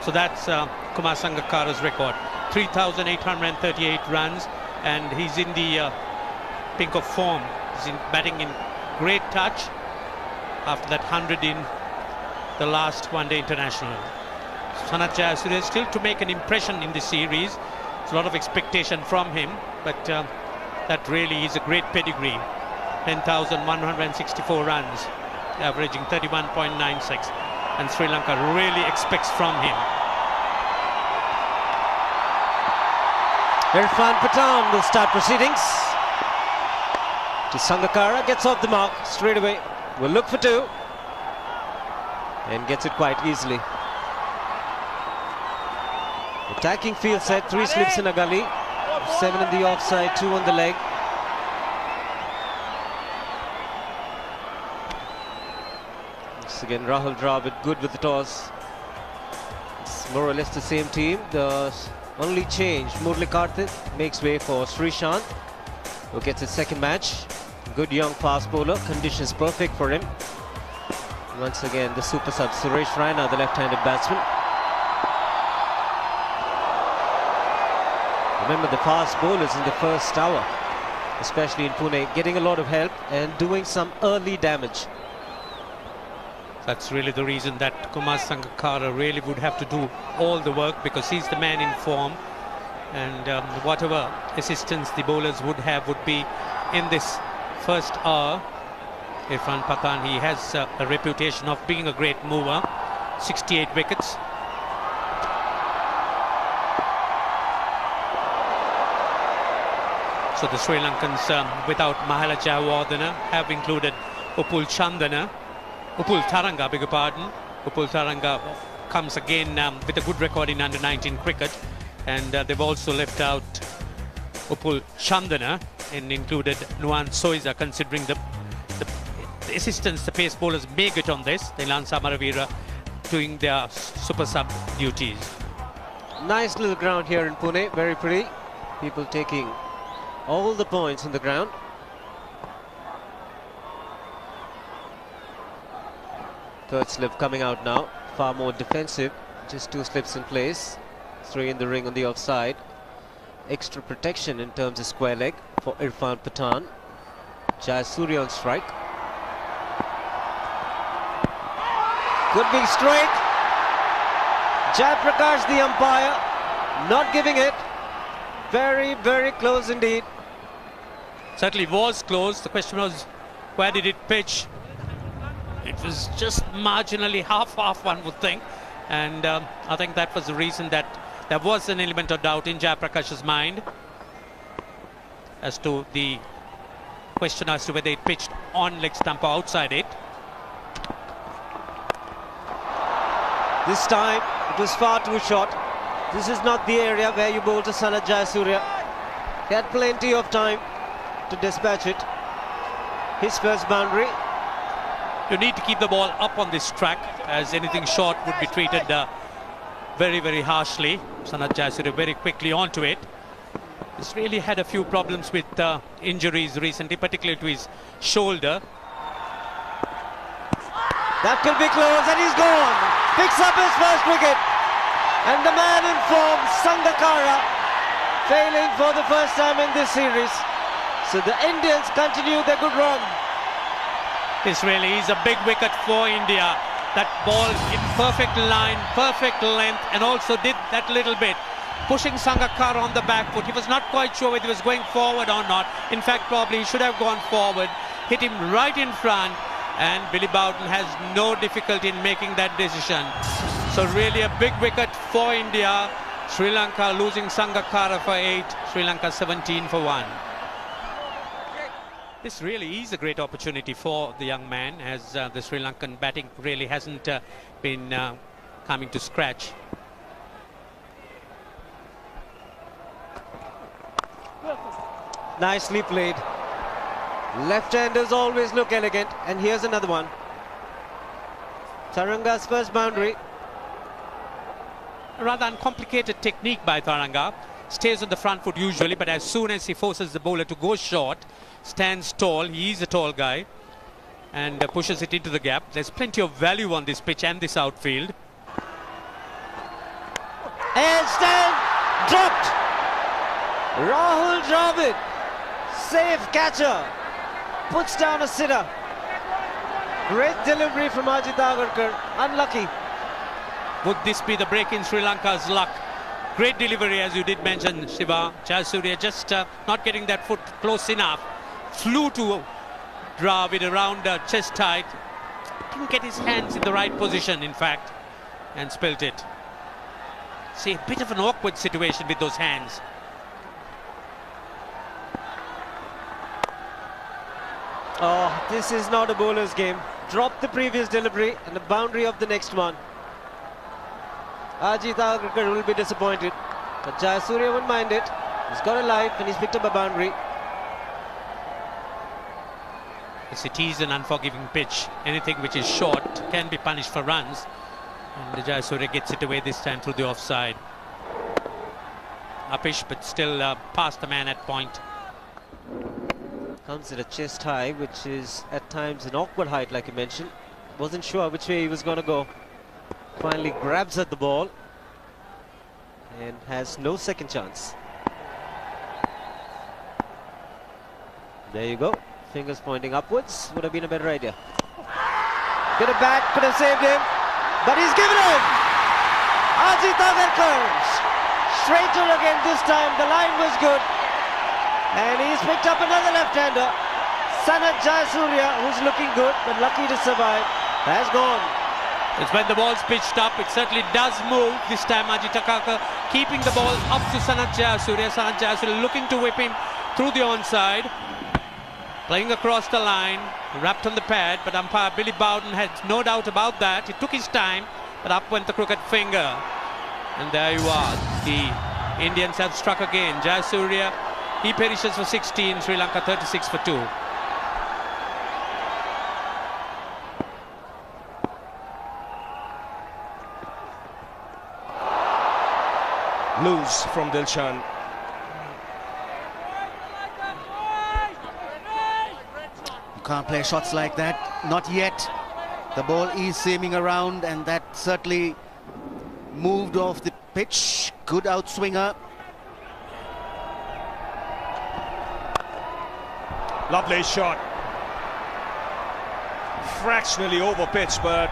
So that's Kumar Sangakkara's record. 3,838 runs, and he's in the pink of form. He's batting in great touch after that 100 in the last one-day international. Sanath Jayasuriya is still to make an impression in this series. There's a lot of expectation from him, but that really is a great pedigree. 10,164 runs, averaging 31.96, and Sri Lanka really expects from him. Irfan Pathan will start proceedings. To Sangakkara, gets off the mark straight away. Will look for two and gets it quite easily. Attacking field set, 3 slips in a gully, 7 in the offside, 2 on the leg. Once again, Rahul Dravid good with the toss. It's more or less the same team. The only change, Murli Karthik makes way for Srishant, who gets his second match. Good young fast bowler, conditions perfect for him. Once again, the super sub Suresh Raina, the left-handed batsman. Remember, the fast bowlers in the first hour, especially in Pune, getting a lot of help and doing some early damage. That's really the reason that Kumar Sangakkara really would have to do all the work, because he's the man in form, and whatever assistance the bowlers would have would be in this first hour. Irfan Pathan, he has a reputation of being a great mover. 68 wickets. So the Sri Lankans, without Mahela Jayawardene, have included Upul Taranga, beg your pardon. Upul Taranga comes again with a good record in under-19 cricket, and they've also left out Upul Chandana and included Nuwan Soiza, considering the assistance the pace bowlers may get on this. Nilan Samaravira doing their super sub duties. Nice little ground here in Pune, very pretty. People taking all the points in the ground. Third slip coming out now, far more defensive, just 2 slips in place, 3 in the ring on the offside. Extra protection in terms of square leg for Irfan Pathan. Jayasuriya on strike. Could be straight. Jayaprakash, the umpire, not giving it. Very, very close indeed. Certainly was close. The question was, where did it pitch? It was just marginally half, one would think. And I think that was the reason that there was an element of doubt in Jayaprakash's mind as to the question as to whether it pitched on leg stump or outside it. This time it was far too short. This is not the area where you bowl to Sanath Jayasuriya. He had plenty of time to dispatch it. His first boundary. You need to keep the ball up on this track, as anything short would be treated very, very harshly. Sanath Jayasuriya very quickly onto it. He's really had a few problems with injuries recently, particularly to his shoulder. That could be close, and he's gone. Picks up his first wicket. And the man in form, Sangakkara, failing for the first time in this series. So the Indians continue their good run. This really is a big wicket for India. That ball in perfect line, perfect length, and also did that little bit, pushing Sangakkara on the back foot. He was not quite sure whether he was going forward or not. In fact, probably he should have gone forward, hit him right in front, and Billy Bowden has no difficulty in making that decision. So really a big wicket for India. Sri Lanka losing Sangakkara for 8, Sri Lanka 17 for 1. This really is a great opportunity for the young man, as the Sri Lankan batting really hasn't been coming to scratch. Nicely played. Left-handers always look elegant, and here's another one. Taranga's first boundary. A rather uncomplicated technique by Taranga. Stays on the front foot usually, but as soon as he forces the bowler to go short, stands tall, he is a tall guy, and pushes it into the gap. There's plenty of value on this pitch and this outfield. edged and dropped. Rahul Dravid, safe catcher, puts down a sitter. Great delivery from Ajit Agarkar, unlucky. Would this be the break in Sri Lanka's luck? Great delivery, as you did mention, Shiva. Jayasuriya just not getting that foot close enough. Flew to Dravid around chest height. Didn't get his hands in the right position, in fact, and spilt it. See, a bit of an awkward situation with those hands. Oh, this is not a bowler's game. Dropped the previous delivery and the boundary of the next one. Ajit Agarkar will be disappointed, but Jayasuriya won't mind it. He's got a life and he's picked up a boundary. Yes, it is an unforgiving pitch. Anything which is short can be punished for runs. And Jayasuriya gets it away this time through the offside. Uppish, but still past the man at point. Comes at a chest high, which is at times an awkward height, like you mentioned. Wasn't sure which way he was going to go. Finally grabs at the ball and has no second chance. There you go. Fingers pointing upwards. Would have been a better idea. Bit of bat, could have saved him, but he's given him. Ajit Agarkar straight to again this time. The line was good. And he's picked up another left-hander. Sanat Jayasuriya, who's looking good but lucky to survive, has gone. It's when the ball's pitched up, it certainly does move. This time Ajit Agarkar keeping the ball up to Sanat Jayasuriya. Sanat Jayasuriya looking to whip him through the onside. Playing across the line, wrapped on the pad, but umpire Billy Bowden had no doubt about that. He took his time, but up went the crooked finger. And there you are. The Indians have struck again. Jayasuriya, he perishes for 16, Sri Lanka 36 for 2. Loose from Dilshan. You can't play shots like that, not yet. The ball is seaming around, and that certainly moved off the pitch. Good outswinger. Lovely shot. Fractionally over pitch, but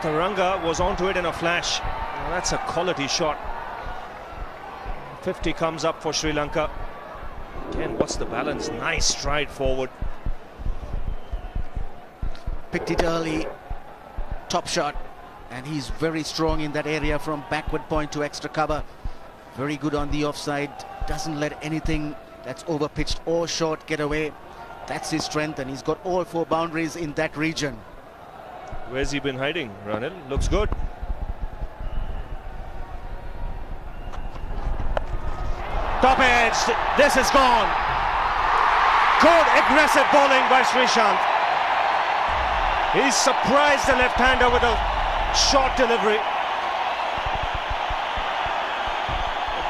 Taranga was onto it in a flash. Now that's a quality shot. 50 comes up for Sri Lanka. Again, what's the balance? Nice stride forward. Picked it early. Top shot. And he's very strong in that area from backward point to extra cover. Very good on the offside. Doesn't let anything that's over pitched or short get away. That's his strength, and he's got all 4 boundaries in that region. Where's he been hiding, Ranil? Looks good. Top edge. This is gone. Good aggressive bowling by Srishant. He surprised the left-hander with a short delivery.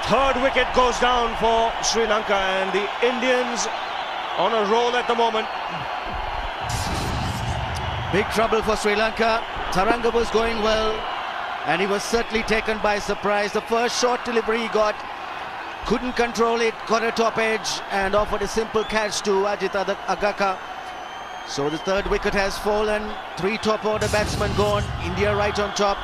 Third wicket goes down for Sri Lanka, and the Indians on a roll at the moment. Big trouble for Sri Lanka. Taranga was going well, and he was certainly taken by surprise. The first short delivery he got, couldn't control it, got a top edge and offered a simple catch to Ajit Agarkar. So the third wicket has fallen. 3 top order batsmen gone. India right on top.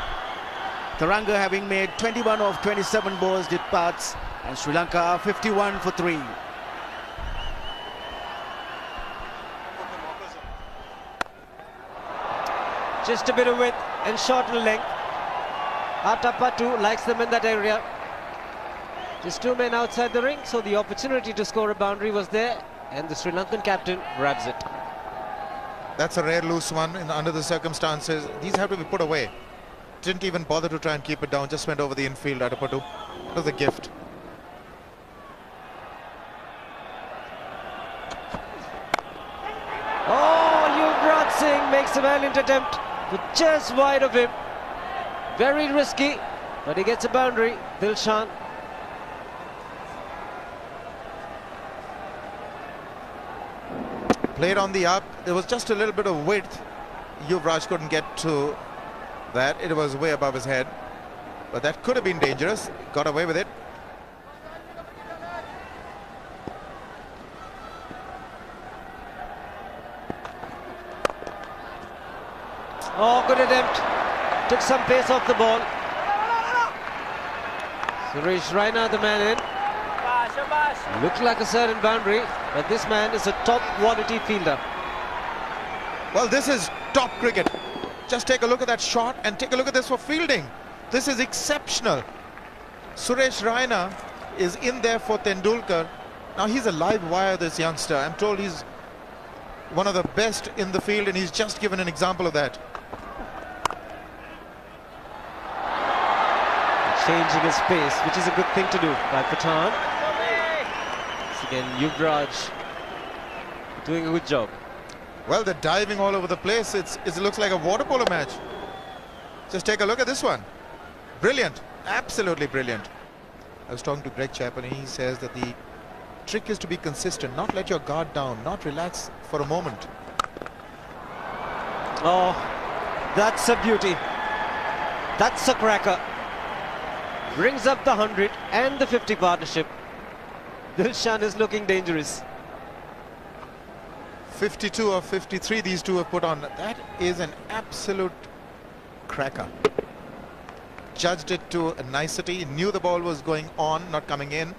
Taranga having made 21 of 27 balls departs, and Sri Lanka are 51 for 3. Just a bit of width and shorter length. Atapattu likes them in that area. Just 2 men outside the ring, so the opportunity to score a boundary was there, and the Sri Lankan captain grabs it. That's a rare loose one under the circumstances. These have to be put away. Didn't even bother to try and keep it down, just went over the infield. Atapattu. It was a gift. Oh, Yuvraj Singh makes a valiant attempt, but just wide of him. Very risky, but he gets a boundary. Dilshan. Played on the up. There was just a little bit of width. Yuvraj couldn't get to that. It was way above his head. but that could have been dangerous. Got away with it. Oh, good attempt. Took some pace off the ball. Suresh Raina, the man in. Looked like a certain boundary, but this man is a top quality fielder. Well, this is top cricket. Just take a look at that shot and take a look at this for fielding. This is exceptional. Suresh Raina is in there for Tendulkar. Now he's a live wire, this youngster. I'm told he's one of the best in the field, and he's just given an example of that. Changing his pace, which is a good thing to do by Pathan. Once again, Yuvraj doing a good job. Well, they're diving all over the place. It looks like a water polo match. Just take a look at this one. Brilliant. Absolutely brilliant. I was talking to Greg Chapman, and he says that the trick is to be consistent, not let your guard down, not relax for a moment. Oh, that's a beauty. That's a cracker. Brings up the 100 and the 50 partnership. Dilshan is looking dangerous. 52 or 53 these two have put on. That is an absolute cracker. Judged it to a nicety. Knew the ball was going on, not coming in.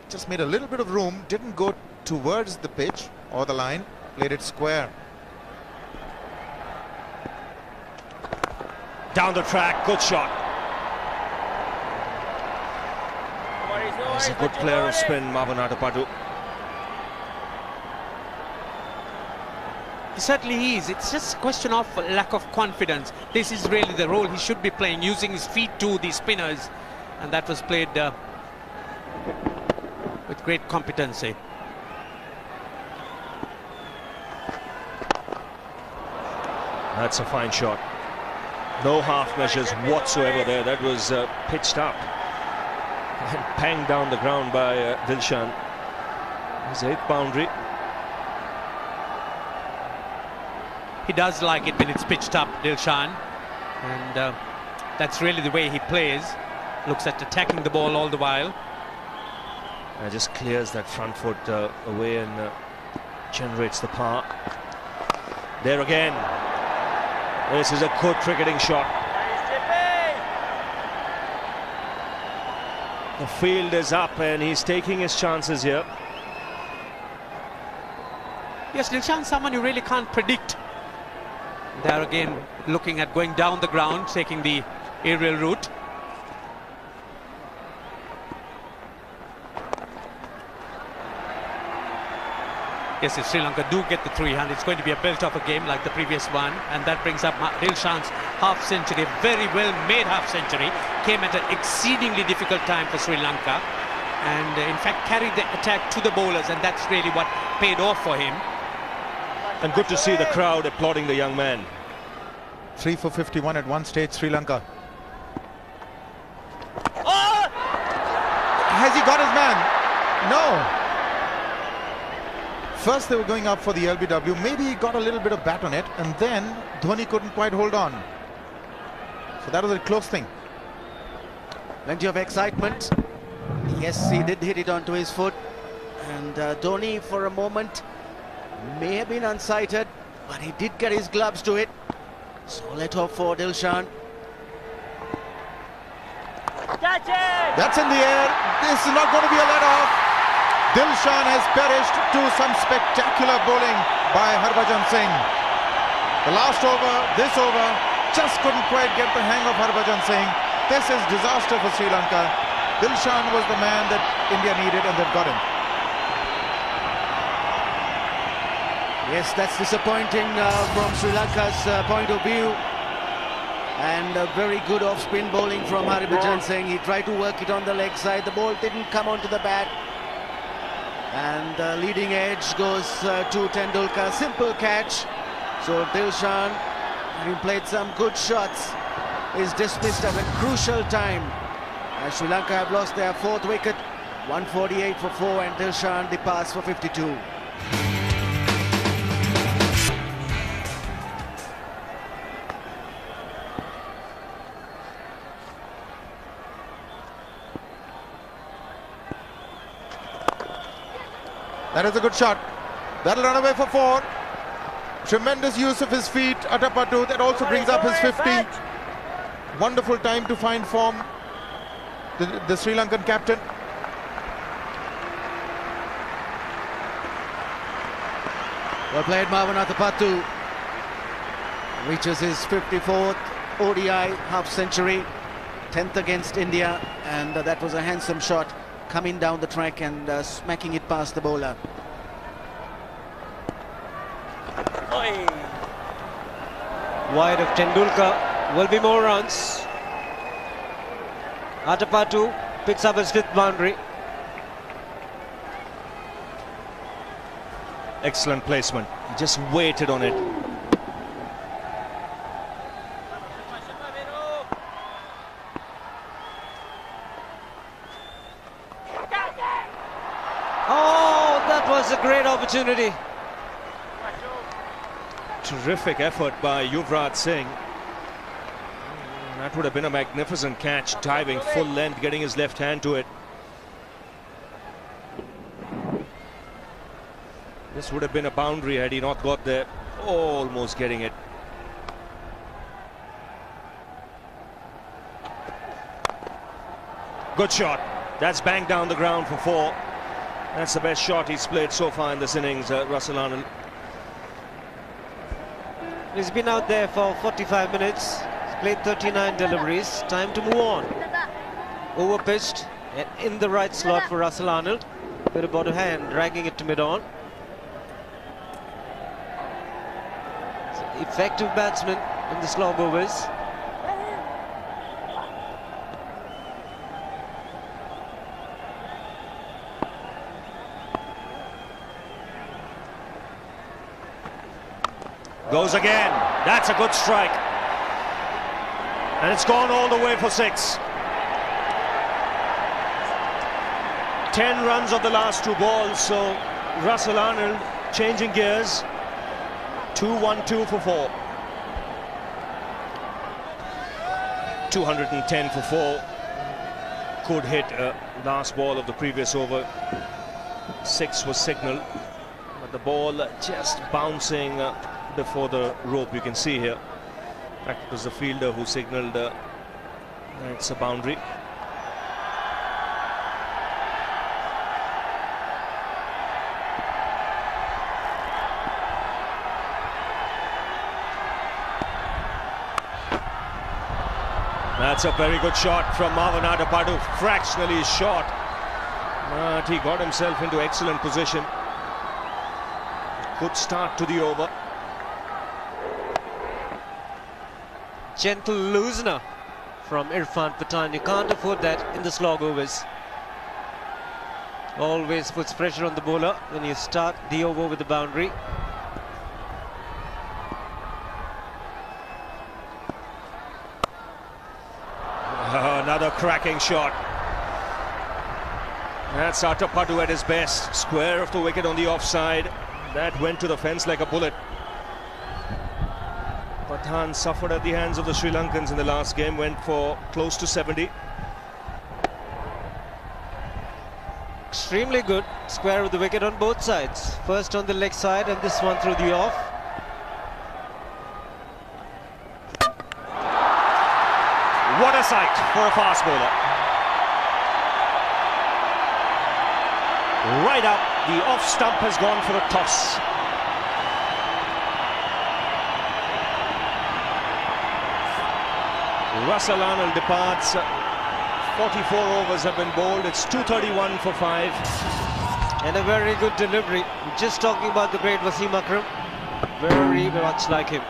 Just made a little bit of room. Didn't go towards the pitch or the line. Played it square. Down the track, good shot. He's a good player of spin, Mavanata Padu. He certainly is. It's just a question of lack of confidence. This is really the role he should be playing, using his feet to the spinners, and that was played with great competency. That's a fine shot. No half measures whatsoever there. That was pitched up and panged down the ground by Dilshan. His 8th boundary. He does like it when it's pitched up, Dilshan, and that's really the way he plays. Looks at attacking the ball all the while. And just clears that front foot away and generates the power. There again. This is a good cricketing shot. The field is up and he's taking his chances here. Yes, Dilshan, someone you really can't predict. There again, looking at going down the ground, taking the aerial route. Yes, if Sri Lanka do get the 300, it's going to be a built-up a game like the previous one, and that brings up Dilshan's half century, a very well made half century. Came at an exceedingly difficult time for Sri Lanka, and in fact carried the attack to the bowlers, and that's really what paid off for him. And good to see the crowd applauding the young man. 3 for 51 at one stage, Sri Lanka. Oh! Has he got his man? No. First they were going up for the LBW. Maybe he got a little bit of bat on it, and then Dhoni couldn't quite hold on. So that was a close thing. Plenty of excitement. Yes, he did hit it onto his foot, and Dhoni for a moment may have been unsighted, but he did get his gloves to it. So let hope for Dilshan. That's in the air. This is not going to be a let-off. Dilshan has perished to some spectacular bowling by Harbhajan Singh. The last over, this over, just couldn't quite get the hang of Harbhajan Singh. This is disaster for Sri Lanka. Dilshan was the man that India needed, and they've got him. Yes, that's disappointing from Sri Lanka's point of view. And very good off-spin bowling from Harbhajan Singh. He tried to work it on the leg side. The ball didn't come onto the bat. And the leading edge goes to Tendulkar. Simple catch. So Dilshan, having played some good shots, is dismissed at a crucial time. As Sri Lanka have lost their 4th wicket. 148 for 4, and Dilshan departs for 52. That is a good shot. That'll run away for 4. Tremendous use of his feet, Atapattu. That also brings up his 50. Wonderful time to find form, the Sri Lankan captain. Well played, Marwan Atapattu. Reaches his 54th ODI half-century, 10th against India, and that was a handsome shot coming down the track and smacking it past the bowler. Wide of Tendulkar, will be more runs. Atapattu picks up his 5th boundary. Excellent placement. He just waited on it. Oh, that was a great opportunity. Terrific effort by Yuvraj Singh. That would have been a magnificent catch, diving full length, getting his left hand to it. This would have been a boundary had he not got there. Almost getting it. Good shot. That's banged down the ground for 4. That's the best shot he's played so far in this innings, Russell Arnold. He's been out there for 45 minutes. He's played 39 deliveries. Time to move on. Over pitched and in the right slot for Russell Arnold. Bit about a hand, dragging it to mid-on. Effective batsman in the slow overs. Goes again. That's a good strike. And it's gone all the way for 6. 10 runs of the last 2 balls. So Russell Arnold changing gears. 2-1-2 for 4. 210 for 4. Could hit last ball of the previous over. 6 was signalled. But the ball just bouncing before the rope, you can see here. In fact, it was the fielder who signalled it's a boundary. That's a very good shot from Marwan Atapattu, fractionally short. But he got himself into excellent position. Good start to the over. Gentle loosener from Irfan Pathan. You can't afford that in the slog overs. Always puts pressure on the bowler when you start the over with the boundary. Another cracking shot. That's Atapattu at his best. Square of the wicket on the offside. That went to the fence like a bullet. Pathan suffered at the hands of the Sri Lankans in the last game, went for close to 70. Extremely good. Square of the wicket on both sides. First on the leg side and this one through the off. What a sight for a fast bowler. Right up, the off stump has gone for a toss. Russell Arnold departs. 44 overs have been bowled. It's 231 for 5. And a very good delivery. Just talking about the great Wasim Akram. Very much like him.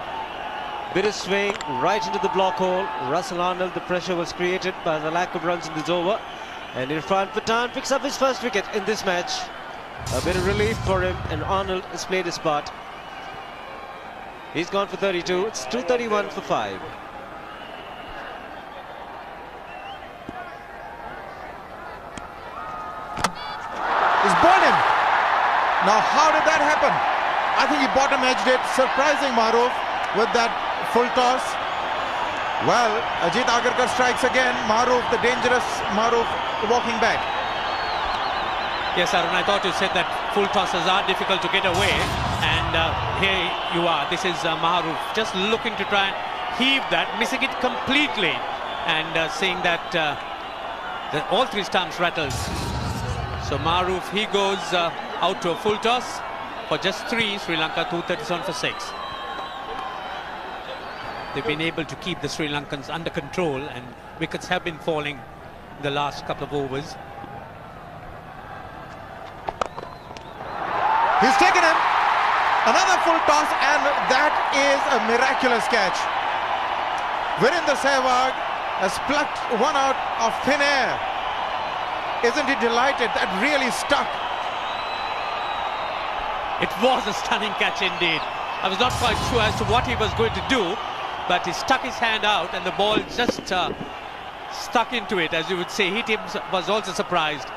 Bit of swing right into the block hole. Russell Arnold, the pressure was created by the lack of runs in this over. And Irfan Pathan picks up his first wicket in this match. A bit of relief for him, and Arnold has played his part. He's gone for 32. It's 231 for 5. He's bowled him. Now, how did that happen? I think he bottom edged it. Surprising Maruf with that full toss. Well, Ajit Agarkar strikes again. Maruf, the dangerous Maruf, walking back. Yes, Arun, I thought you said that full tosses are difficult to get away. And here you are. This is Maharoof just looking to try and heave that, missing it completely, and seeing that all three stumps rattles. So Maharoof, he goes out to a full toss for just 3. Sri Lanka 237 for 6. They've been able to keep the Sri Lankans under control, and wickets have been falling in the last couple of overs. He's taken him. Another full toss, and that is a miraculous catch. Virendra Sehwag has plucked one out of thin air. Isn't he delighted? That really stuck. It was a stunning catch indeed. I was not quite sure as to what he was going to do, but he stuck his hand out and the ball just stuck into it, as you would say. He was also surprised.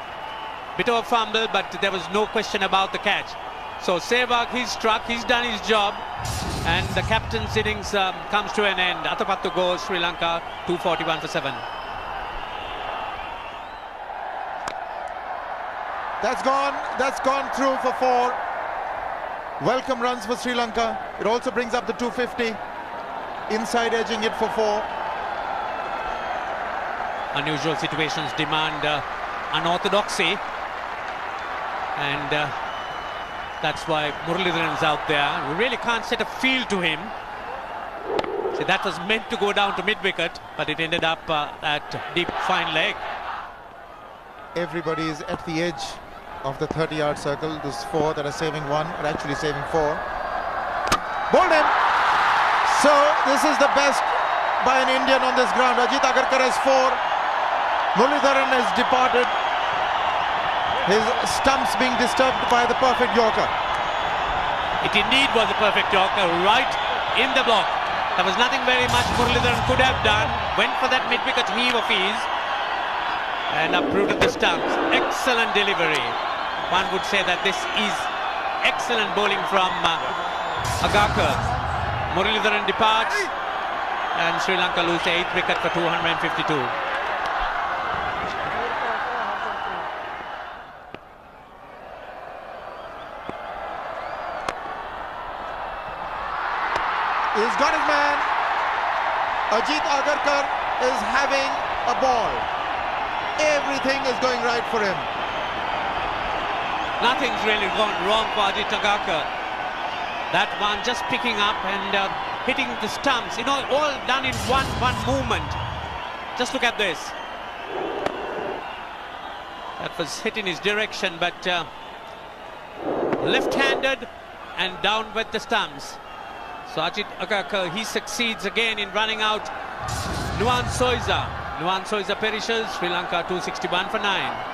Bit of a fumble, but there was no question about the catch. So Sehwag, he's struck, he's done his job, and the captain's innings comes to an end. Atapattu goes, Sri Lanka 241 for 7. That's gone through for 4. Welcome runs for Sri Lanka. It also brings up the 250. Inside edging it for 4. Unusual situations demand unorthodoxy, and that's why Muralidharan's out there. We really can't set a field to him. So that was meant to go down to mid-wicket, but it ended up at deep fine leg. Everybody is at the edge of the 30-yard circle. There's 4 that are saving 1, or actually saving 4. Bowled him. So this is the best by an Indian on this ground. Ajit Agarkar has 4. Muralidharan has departed. His stumps being disturbed by the perfect Yorker. It indeed was a perfect Yorker, right in the block. There was nothing very much Muralidharan could have done. Went for that mid-wicket heave of his and uprooted the stumps. Excellent delivery. One would say that this is excellent bowling from Agarkar. Muralidharan departs and Sri Lanka lose the 8th wicket for 252. He's got his man. Ajit Agarkar is having a ball. Everything is going right for him. Nothing's really gone wrong for Ajit Agarkar. That one just picking up and hitting the stumps. You know, all done in one movement. Just look at this. That was hit in his direction, but left-handed and down with the stumps. So Ajit Agarkar, he succeeds again in running out Nuwan Soiza. Nuwan Soiza perishes. Sri Lanka 261 for 9.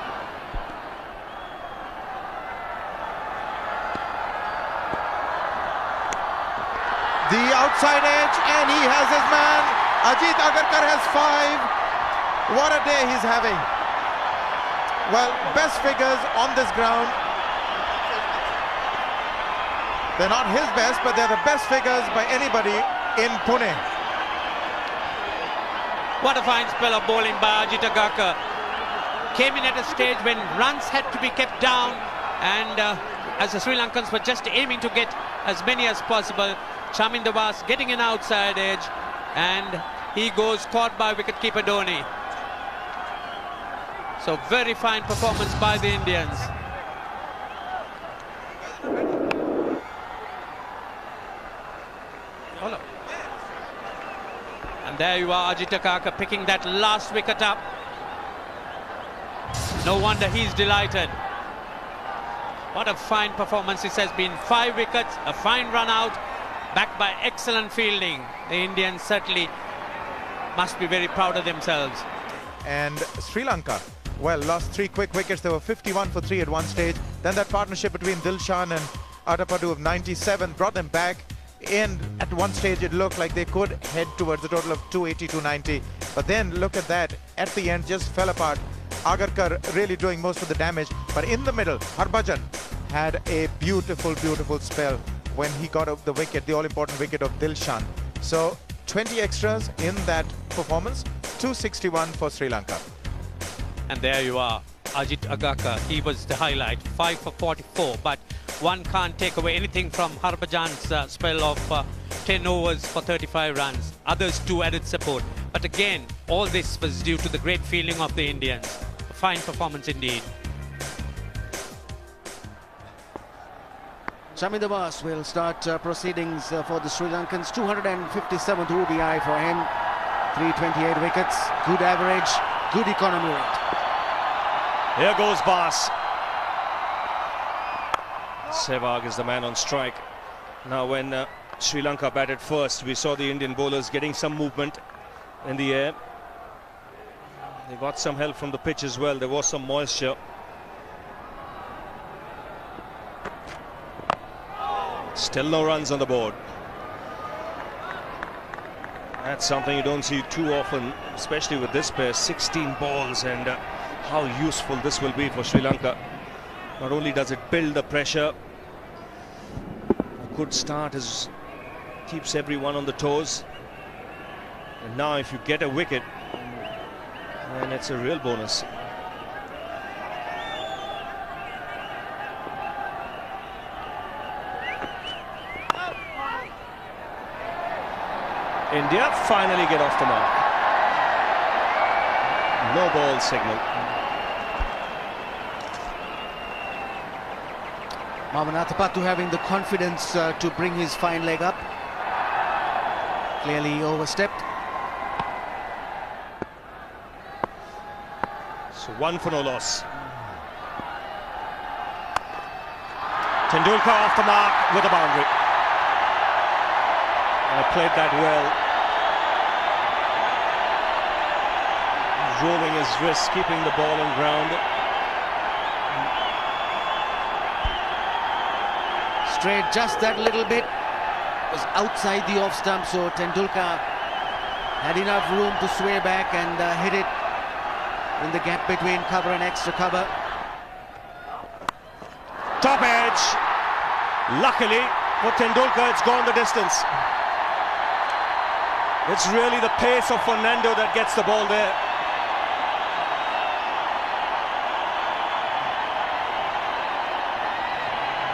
The outside edge, and he has his man. Ajit Agarkar has 5. What a day he's having. Well, best figures on this ground. They're not his best, but they're the best figures by anybody in Pune. What a fine spell of bowling by Ajit Agarkar. Came in at a stage when runs had to be kept down, and as the Sri Lankans were just aiming to get as many as possible, Chaminda was getting an outside edge, and he goes caught by wicketkeeper Dhoni. So very fine performance by the Indians. And there you are, Ajit Agarkar picking that last wicket up. No wonder he's delighted. What a fine performance this has been. 5 wickets, a fine run out, backed by excellent fielding. The Indians certainly must be very proud of themselves. And Sri Lanka, well, lost 3 quick wickets. They were 51 for 3 at one stage. Then that partnership between Dilshan and Atapattu of 97 brought them back. And at one stage it looked like they could head towards a total of 280, 290. But then look at that, at the end just fell apart. Agarkar really doing most of the damage. But in the middle, Harbhajan had a beautiful, beautiful spell when he got up the wicket, the all-important wicket of Dilshan. So 20 extras in that performance, 261 for Sri Lanka. And there you are. Ajit Agaka, he was the highlight, 5 for 44, but one can't take away anything from Harbhajan's spell of 10 overs for 35 runs. Others too added support. But again, all this was due to the great fielding of the Indians. A fine performance indeed. Shami Devas will start proceedings for the Sri Lankans. 257th ODI for him. 328 wickets. Good average. Good economy rate. Here goes Bas. Sehwag is the man on strike. Now when Sri Lanka batted first, we saw the Indian bowlers getting some movement in the air. They got some help from the pitch as well. There was some moisture. Still no runs on the board. That's something you don't see too often, especially with this pair. 16 balls, and how useful this will be for Sri Lanka. Not only does it build the pressure, a good start keeps everyone on the toes. And now if you get a wicket, then it's a real bonus. India finally get off the mark. No ball signal. Mamanatapattu having the confidence to bring his fine leg up. Clearly overstepped. So 1 for no loss. Tendulkar off the mark with a boundary. Played that well. Rolling his wrist, keeping the ball on ground. Straight just that little bit. Was outside the off stump, so Tendulkar had enough room to sway back and hit it in the gap between cover and extra cover. Top edge. Luckily for Tendulkar, it's gone the distance. It's really the pace of Fernando that gets the ball there.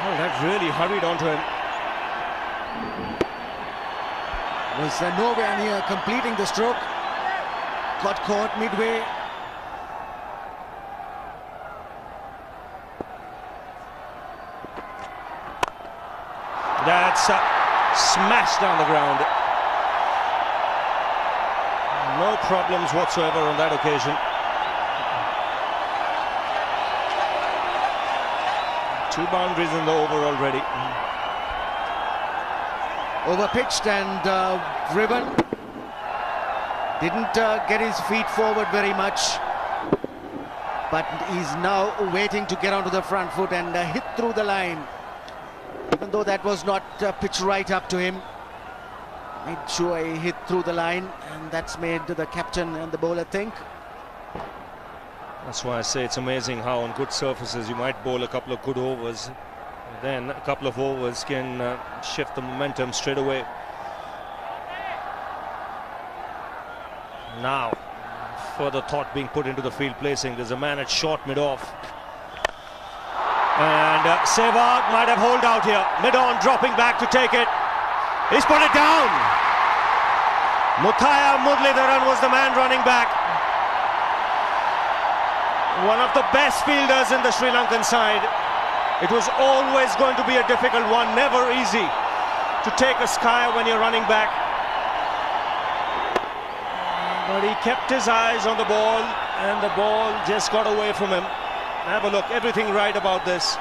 Well, that really hurried onto him. Was nowhere near completing the stroke. Got caught midway. That's smashed down the ground. No problems whatsoever on that occasion. 2 boundaries in the over already. Overpitched and driven. Didn't get his feet forward very much. But he's now waiting to get onto the front foot and hit through the line. Even though that was not pitched right up to him. Made sure he hit through the line, and that's made the captain and the bowler think. That's why I say it's amazing how on good surfaces you might bowl a couple of good overs. Then a couple of overs can shift the momentum straight away. Now, further thought being put into the field placing. There's a man at short mid-off. And Sehwag might have holed out here. Mid-on, dropping back to take it. He's put it down. Muthiah Muralidharan was the man running back. One of the best fielders in the Sri Lankan side. It was always going to be a difficult one, never easy to take a skyer when you're running back. But he kept his eyes on the ball, and the ball just got away from him. Have a look, everything right about this.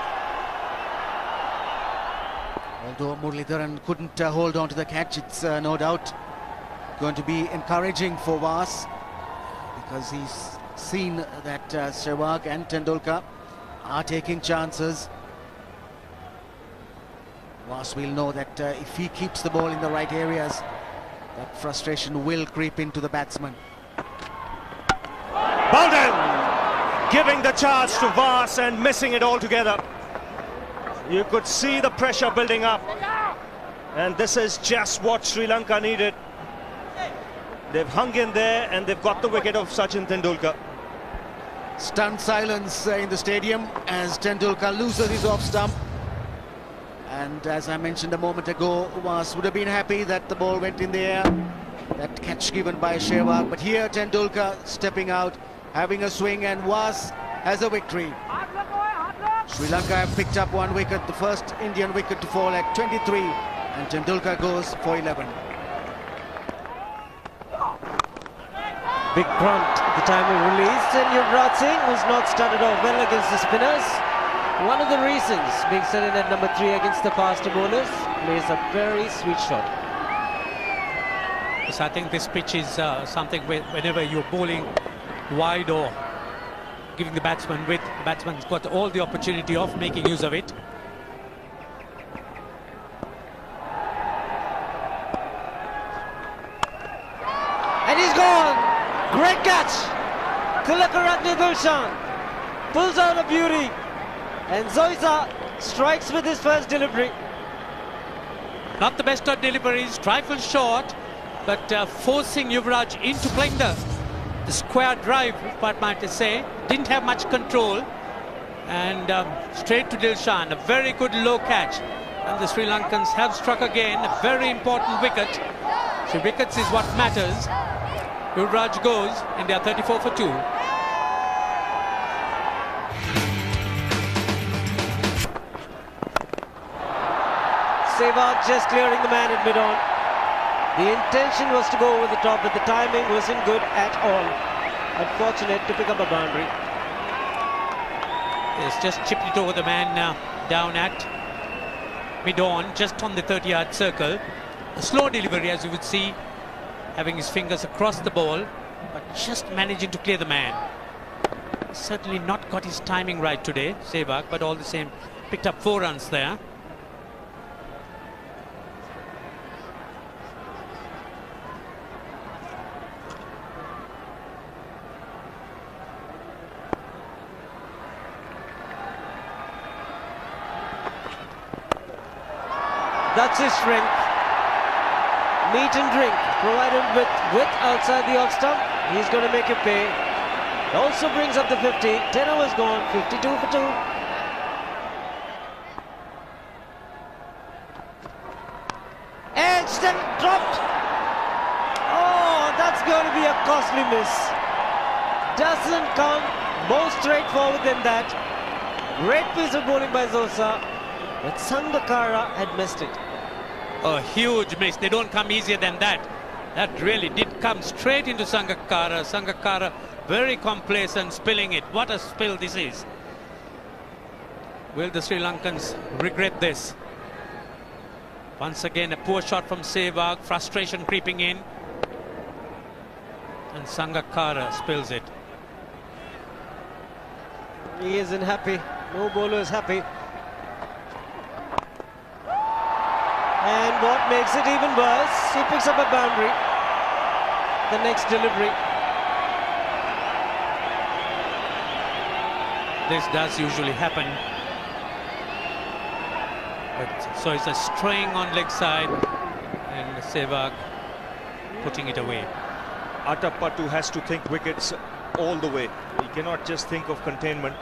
Although Muralidharan couldn't hold on to the catch, it's no doubt going to be encouraging for Vas, because he's seen that Sehwag and Tendulkar are taking chances. Vas will know that if he keeps the ball in the right areas, that frustration will creep into the batsman. Bowden giving the charge to Vas and missing it altogether. You could see the pressure building up, and this is just what Sri Lanka needed. They've hung in there and they've got the wicket of Sachin Tendulkar. Stunned silence in the stadium as Tendulkar loses his off stump. And as I mentioned a moment ago, Was would have been happy that the ball went in the air. That catch given by Sehwag. But here Tendulkar stepping out, having a swing, and Was has a victory. Sri Lanka have picked up 1 wicket, the first Indian wicket to fall at 23, and Tendulkar goes for 11. Big brunt at the time of release, and Yuvraj Singh, who's not started off well against the spinners. One of the reasons being set in at number 3 against the faster bowlers, plays a very sweet shot. Yes, I think this pitch is something whenever you're bowling wide or giving the batsman width, the batsman's got all the opportunity of making use of it. And he's gone! Great catch! Tilakaratne Gulshan pulls out a beauty, and Zoisa strikes with his first delivery. Not the best of deliveries, trifle short, but forcing Yuvraj into playing the square drive, if one might say. Didn't have much control, and straight to Dilshan, a very good low catch. And the Sri Lankans have struck again, a very important wicket. So wickets is what matters. Yuvraj goes, India 34 for 2. Sehwag just clearing the man at mid-on. The intention was to go over the top, but the timing wasn't good at all. Unfortunate to pick up a boundary. He's just chipped it over the man down at mid-on, just on the 30-yard circle. A slow delivery, as you would see, having his fingers across the ball, but just managing to clear the man. Certainly not got his timing right today, Sehwag, but all the same, picked up 4 runs there. That's his strength. Meat and drink. Provide him with width outside the off stump. He's going to make it pay. Also brings up the 50. 10 overs gone. 52 for 2. Edged and dropped. Oh, that's going to be a costly miss. Doesn't come more straightforward than that. Great piece of bowling by Zosa, but Sangakkara had missed it. A huge miss. They don't come easier than that. That really did come straight into Sangakkara. Sangakkara very complacent, spilling it. What a spill this is. Will the Sri Lankans regret this? Once again, a poor shot from Sehwag. Frustration creeping in. And Sangakkara spills it. He isn't happy. No bowler is happy. And what makes it even worse, he picks up a boundary. The next delivery. This does usually happen. But, so it's a string on leg side, and Sehwag putting it away. Atapattu has to think wickets all the way. He cannot just think of containment.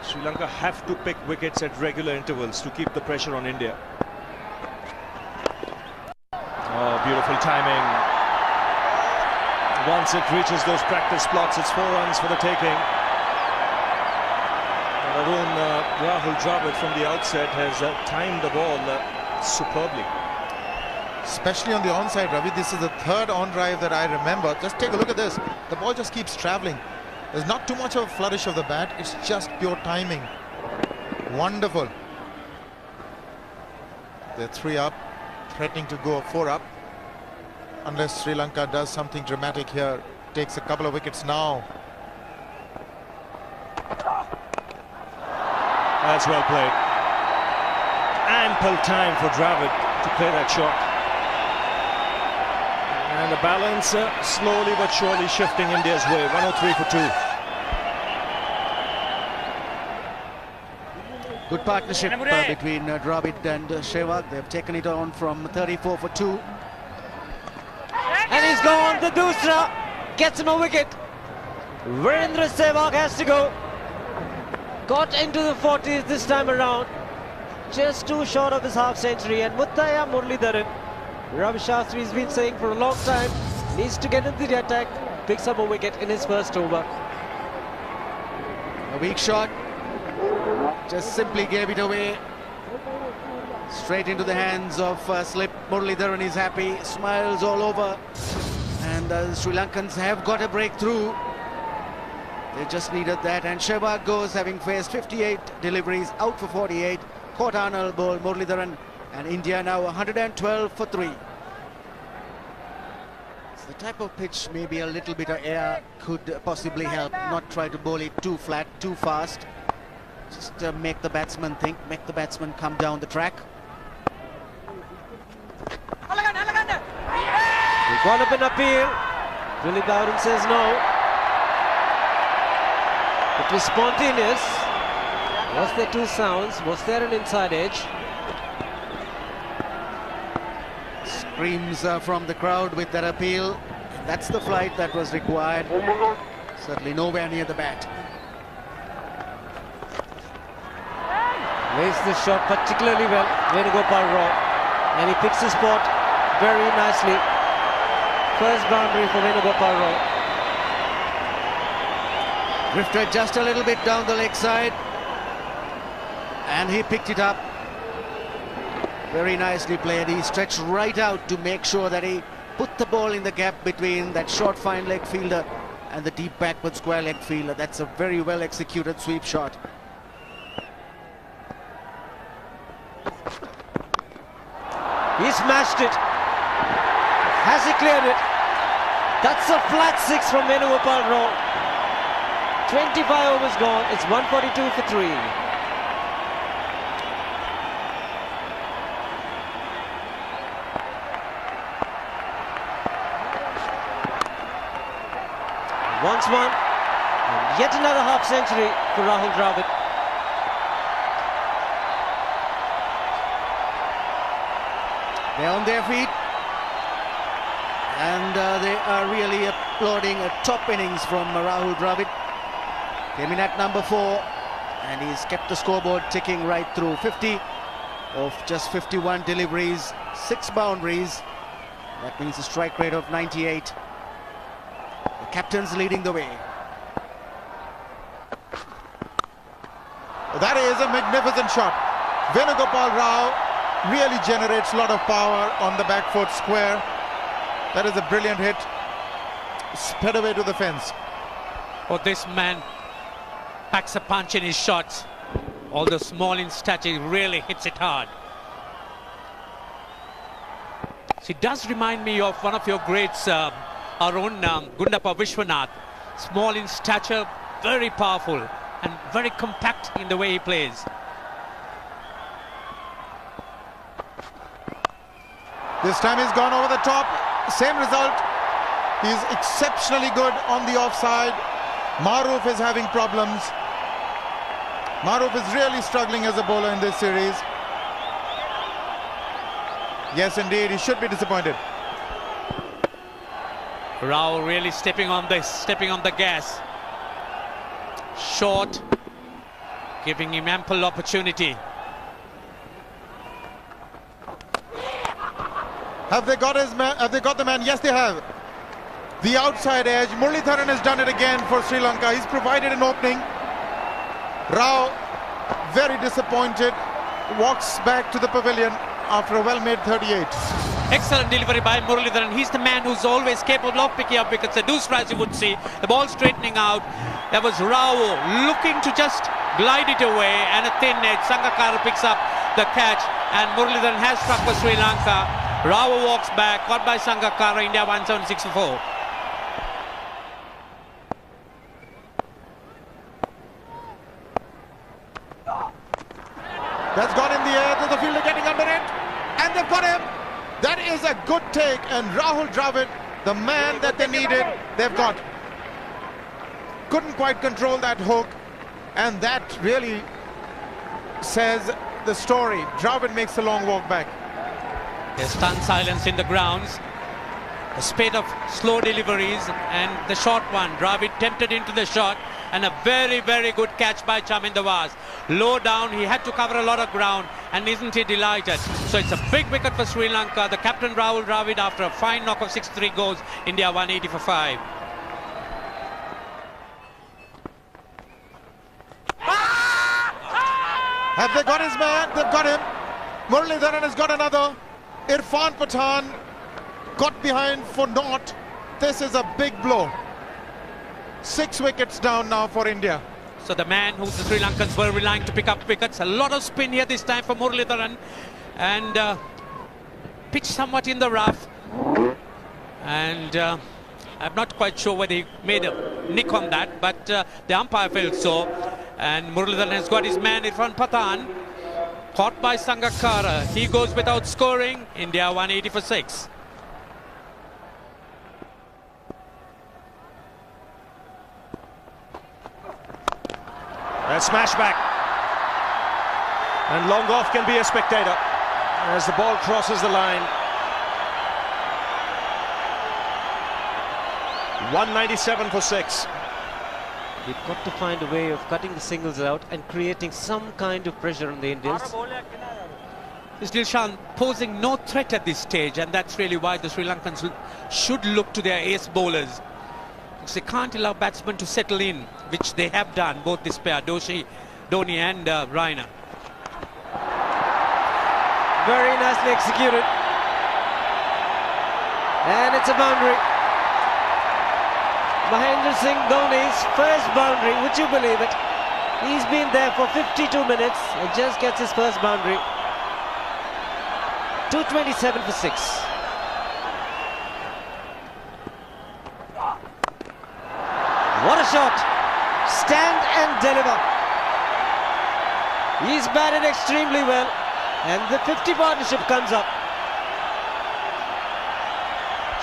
Sri Lanka have to pick wickets at regular intervals to keep the pressure on India. Oh, beautiful timing. Once it reaches those practice plots, it's 4 runs for the taking. Rahul Dravid from the outset has timed the ball superbly. Especially on the onside, Ravi. This is the 3rd on drive that I remember. Just take a look at this. The ball just keeps traveling. There's not too much of a flourish of the bat. It's just pure timing. Wonderful. They're 3 up, threatening to go 4 up. Unless Sri Lanka does something dramatic here. Takes a couple of wickets now. That's well played. Ample time for Dravid to play that shot. And the balance slowly but surely shifting India's way. 103 for 2. Good partnership between Dravid and Sehwag. They've taken it on from 34 for 2. And he's gone. The Dusra gets him a wicket. Virendra Sehwag has to go. Got into the 40s this time around. Just too short of his half century. And Muthaiya Muralidharan, Ravi Shastri's been saying for a long time, needs to get into the attack. Picks up a wicket in his first over. A weak shot. Just simply gave it away. Straight into the hands of slip. Muralidharan is happy. Smiles all over. And the Sri Lankans have got a breakthrough. They just needed that. And Sehwag goes, having faced 58 deliveries, out for 48. Caught Arnold ball, Muralidharan, and India now 112 for 3. It's the type of pitch, maybe a little bit of air could possibly help. Not try to bowl it too flat, too fast. Just make the batsman think, make the batsman come down the track. He got up an appeal. Dilip Bowden says no. It was spontaneous. Was there two sounds? Was there an inside edge? Screams from the crowd with that appeal. That's the flight that was required. Certainly nowhere near the bat. Lays the shot particularly well, Venugopal Rao. And he picks his spot very nicely. First boundary for Venugopal Rao. Drifted just a little bit down the leg side. And he picked it up. Very nicely played. He stretched right out to make sure that he put the ball in the gap between that short fine leg fielder and the deep backward square leg fielder. That's a very well executed sweep shot. He smashed it. Has he cleared it? That's a flat 6 from Venugopal Rao. 25 overs gone. It's 142 for 3. Once one, and yet another half century for Rahul Dravid. They're on their feet, and they are really applauding a top innings from Rahul Dravid. Came in at number 4, and he's kept the scoreboard ticking right through. 50 of just 51 deliveries, 6 boundaries. That means a strike rate of 98. The captain's leading the way. That is a magnificent shot. Venugopal Rao really generates a lot of power on the back foot square. That is a brilliant hit. Sped away to the fence. Oh, this man packs a punch in his shots. Although small in stature, he really hits it hard. She does remind me of one of your greats, our own Gundappa Vishwanath. Small in stature, very powerful and very compact in the way he plays. This time he's gone over the top. Same result. He's exceptionally good on the offside. Maruf is having problems. Maruf is really struggling as a bowler in this series. Yes, indeed, he should be disappointed. Rao really stepping on the gas. Short, giving him ample opportunity. Have they got his man? Have they got the man? Yes, they have. The outside edge. Muralidharan has done it again for Sri Lanka. He's provided an opening. Rao, very disappointed, walks back to the pavilion after a well-made 38. Excellent delivery by Muralidharan. He's the man who's always capable of picking up wickets. A deuce as you would see. The ball straightening out. That was Rao looking to just glide it away, and a thin edge. Sangakkara picks up the catch, and Muralidharan has struck for Sri Lanka. Rao walks back, caught by Sangakkara. India 176 for 4. That's gone in the air. The fielder getting under it, and they've got him. That is a good take, and Rahul Dravid, the man that they needed, they've got. Couldn't quite control that hook, and that really says the story. Dravid makes a long walk back. There's stunned silence in the grounds. a spate of slow deliveries, and the short one, Dravid tempted into the shot, and a very, very good catch by Chaminda Was. Low down, he had to cover a lot of ground, and isn't he delighted? So it's a big wicket for Sri Lanka. The captain Rahul Dravid, after a fine knock of 6-3, goes India 180 for 5. Have they got his man? They've got him. Muralidharan has got another. Irfan Pathan got behind for naught. This is a big blow. 6 wickets down now for India. So the man who the Sri Lankans were relying to pick up wickets. A lot of spin here this time for Muralidharan, and pitched somewhat in the rough. And I'm not quite sure whether he made a nick on that, but the umpire felt so. And Muralidharan has got his man Irfan Pathan, caught by Sangakkara. He goes without scoring. India 180 for 6. And smash back. And long off can be a spectator as the ball crosses the line. 197 for 6. You've got to find a way of cutting the singles out and creating some kind of pressure on the Indians. Is Dilshan posing no threat at this stage, and that's really why the Sri Lankans should look to their ace bowlers. Because they can't allow batsmen to settle in, which they have done, both this pair, Dhoni and Raina. Very nicely executed. And it's a boundary. Mahendra Singh Dhoni's first boundary, would you believe it? He's been there for 52 minutes and just gets his first boundary. 227 for 6. What a shot! Stand and deliver. He's batted extremely well, and the 50 partnership comes up.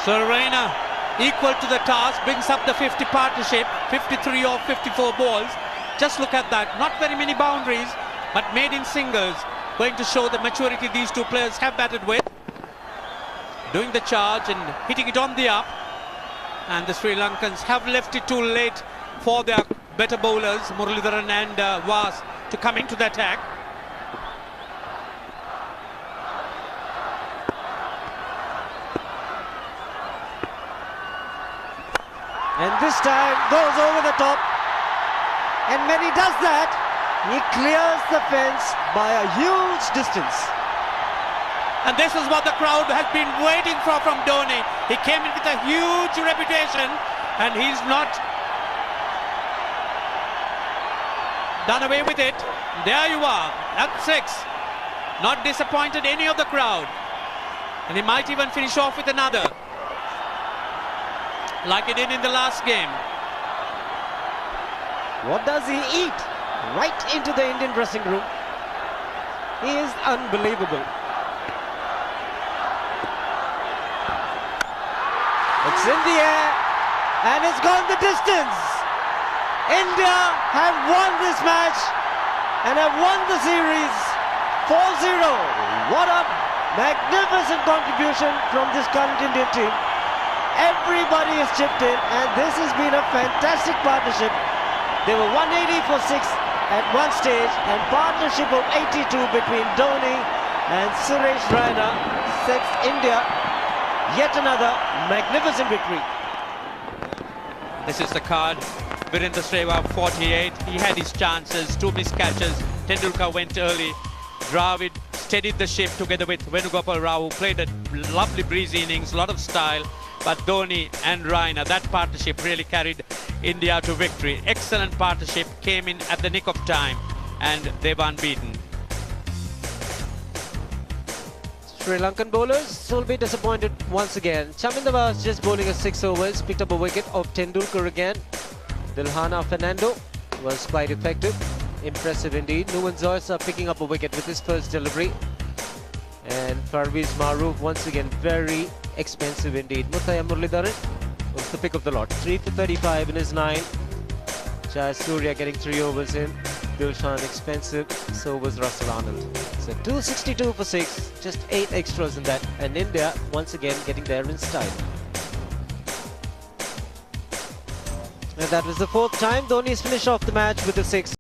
So Raina, equal to the task, brings up the 50 partnership, 53 or 54 balls. Just look at that, not very many boundaries, but made in singles, going to show the maturity these two players have batted with. Doing the charge and hitting it on the up, and the Sri Lankans have left it too late for their better bowlers, Muralidharan and Was, to come into the attack. And this time goes over the top, and when he does that, he clears the fence by a huge distance. And this is what the crowd has been waiting for from Dhoni. He came in with a huge reputation, and he's not done away with it. There you are, that's 6. Not disappointed any of the crowd, and he might even finish off with another, like he did in the last game. What does he eat? Right into the Indian dressing room. He is unbelievable. It's in the air, and it's gone the distance. India have won this match and have won the series 4-0. What a magnificent contribution from this current Indian team. Everybody has chipped in, and this has been a fantastic partnership. They were 180 for 6 at one stage, and partnership of 82 between Dhoni and Suresh Raina sets India yet another magnificent victory. This is the card. Virendra Sehwag 48. He had his chances, 2 missed catches. Tendulkar went early. Dravid steadied the ship together with Venugopal Rao, who played a lovely breezy innings, a lot of style. But Dhoni and Raina, that partnership really carried India to victory. Excellent partnership, came in at the nick of time, and they were unbeaten. Sri Lankan bowlers will be disappointed once again. Chaminda was just bowling a 6 overs, picked up a wicket of Tendulkar again. Dilhana Fernando was quite effective. Impressive indeed. Nuwan Zoysa picking up a wicket with his first delivery. And Parvez Maroof once again very expensive indeed. Muthaiya Muralidharan was the pick of the lot. 3 for 35 in his 9. Jai Surya getting 3 overs in. Dilshan expensive, so was Russell Arnold. So 262 for 6, just 8 extras in that, and India once again getting there in style. And that was the fourth time Dhoni's finished off the match with a six.